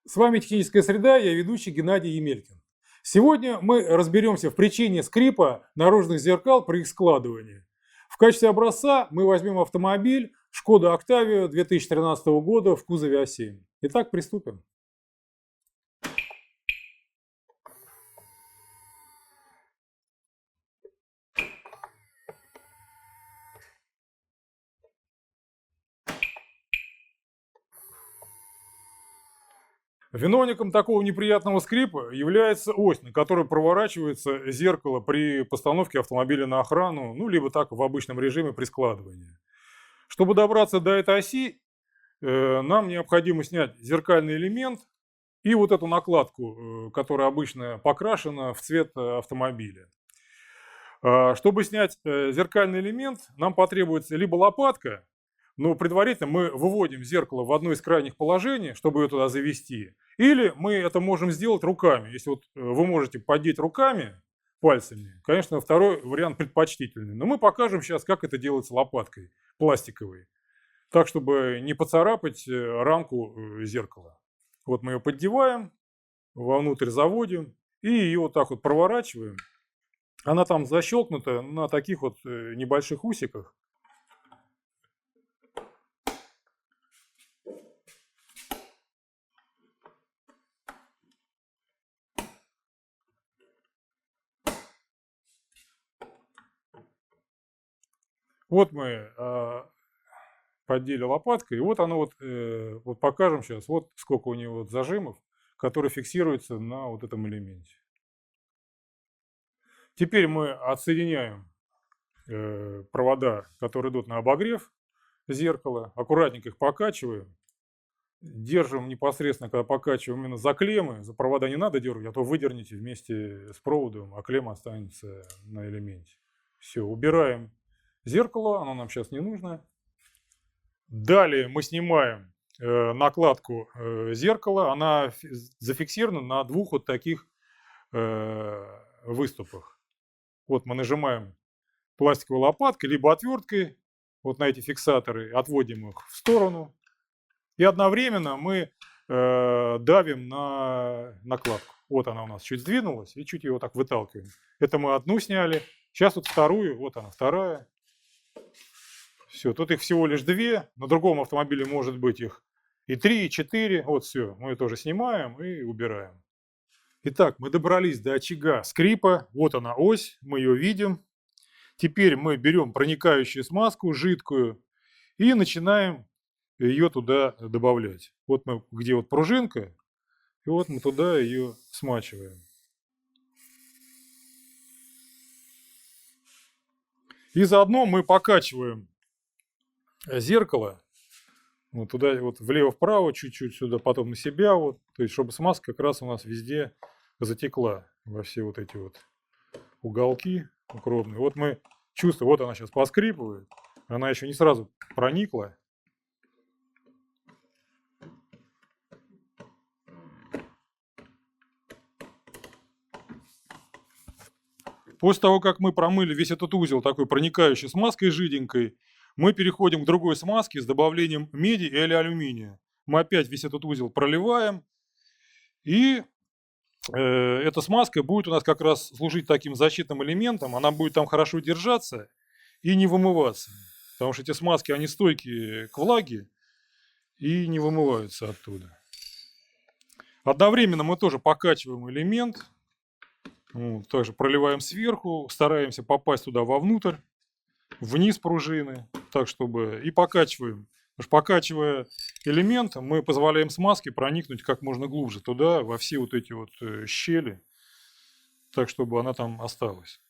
С вами «Техническая среда», я ведущий Геннадий Емелькин. Сегодня мы разберемся в причине скрипа наружных зеркал при их складывании. В качестве образца мы возьмем автомобиль Шкода Октавия 2013 года в кузове А7. Итак, приступим. Виновником такого неприятного скрипа является ось, на которой проворачивается зеркало при постановке автомобиля на охрану, ну, либо так в обычном режиме при складывании. Чтобы добраться до этой оси, нам необходимо снять зеркальный элемент и вот эту накладку, которая обычно покрашена в цвет автомобиля. Чтобы снять зеркальный элемент, нам потребуется либо лопатка, но предварительно мы выводим зеркало в одно из крайних положений, чтобы ее туда завести. Или мы это можем сделать руками. Если вот вы можете поддеть руками, пальцами, конечно, второй вариант предпочтительный. Но мы покажем сейчас, как это делается лопаткой пластиковой. Так, чтобы не поцарапать рамку зеркала. Вот мы ее поддеваем, вовнутрь заводим и ее вот так вот проворачиваем. Она там защелкнута на таких вот небольших усиках. Вот мы поддели лопаткой, и вот оно вот, вот покажем сейчас, вот сколько у него вот зажимов, которые фиксируются на вот этом элементе. Теперь мы отсоединяем провода, которые идут на обогрев зеркала, аккуратненько их покачиваем, держим непосредственно, когда покачиваем, именно за клеммы, за провода не надо дергать, а то выдерните вместе с проводом, а клемма останется на элементе. Все, убираем зеркало, оно нам сейчас не нужно. Далее мы снимаем накладку зеркала, она зафиксирована на двух вот таких выступах. Вот мы нажимаем пластиковой лопаткой, либо отверткой вот на эти фиксаторы, отводим их в сторону. И одновременно мы давим на накладку. Вот она у нас чуть сдвинулась, и чуть ее так выталкиваем. Это мы одну сняли. Сейчас вот вторую, вот она вторая. Все, тут их всего лишь две. На другом автомобиле может быть их и 3, и 4. Вот все, мы ее тоже снимаем и убираем. Итак, мы добрались до очага скрипа. Вот она ось, мы ее видим. Теперь мы берем проникающую смазку, жидкую, и начинаем ее туда добавлять. Вот мы, где вот пружинка, и вот мы туда ее смачиваем. И заодно мы покачиваем зеркало вот туда, вот влево-вправо, чуть-чуть сюда, потом на себя, вот, то есть чтобы смазка как раз у нас везде затекла во все вот эти вот уголки укромные. Вот мы чувствуем, вот она сейчас поскрипывает, она еще не сразу проникла. После того, как мы промыли весь этот узел такой проникающей смазкой жиденькой, мы переходим к другой смазке с добавлением меди или алюминия. Мы опять весь этот узел проливаем, и эта смазка будет у нас как раз служить таким защитным элементом, она будет там хорошо держаться и не вымываться. Потому что эти смазки, они стойкие к влаге и не вымываются оттуда. Одновременно мы тоже покачиваем элемент. Вот, также проливаем сверху, стараемся попасть туда вовнутрь, вниз пружины, так чтобы и покачиваем. Потому что покачивая элемент, мы позволяем смазке проникнуть как можно глубже туда, во все вот эти вот щели, так чтобы она там осталась.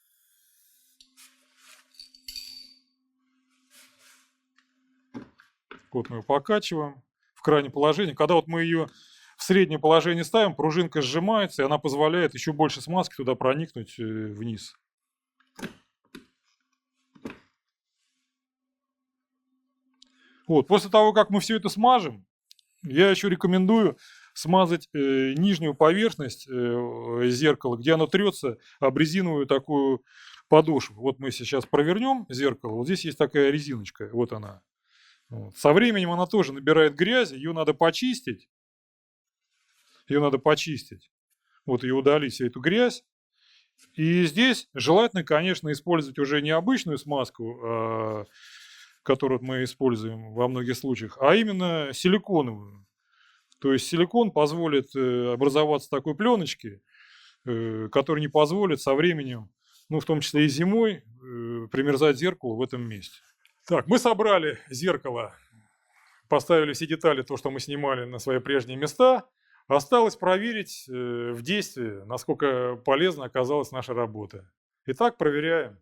Вот мы ее покачиваем в крайнем положении. Когда вот мы ее в среднее положение ставим, пружинка сжимается, и она позволяет еще больше смазки туда проникнуть вниз. Вот. После того, как мы все это смажем, я еще рекомендую смазать нижнюю поверхность зеркала, где оно трется об резиновую такую подошву. Вот мы сейчас провернем зеркало, вот здесь есть такая резиночка, вот она. Вот. Со временем она тоже набирает грязь, ее надо почистить. Ее надо почистить. Вот ее удалить, всю эту грязь. И здесь желательно, конечно, использовать уже не обычную смазку, которую мы используем во многих случаях, а именно силиконовую. То есть силикон позволит образоваться такой пленочке, которая не позволит со временем, ну, в том числе и зимой, примерзать зеркало в этом месте. Так, мы собрали зеркало, поставили все детали, то, что мы снимали, на свои прежние места. Осталось проверить в действии, насколько полезна оказалась наша работа. Итак, проверяем.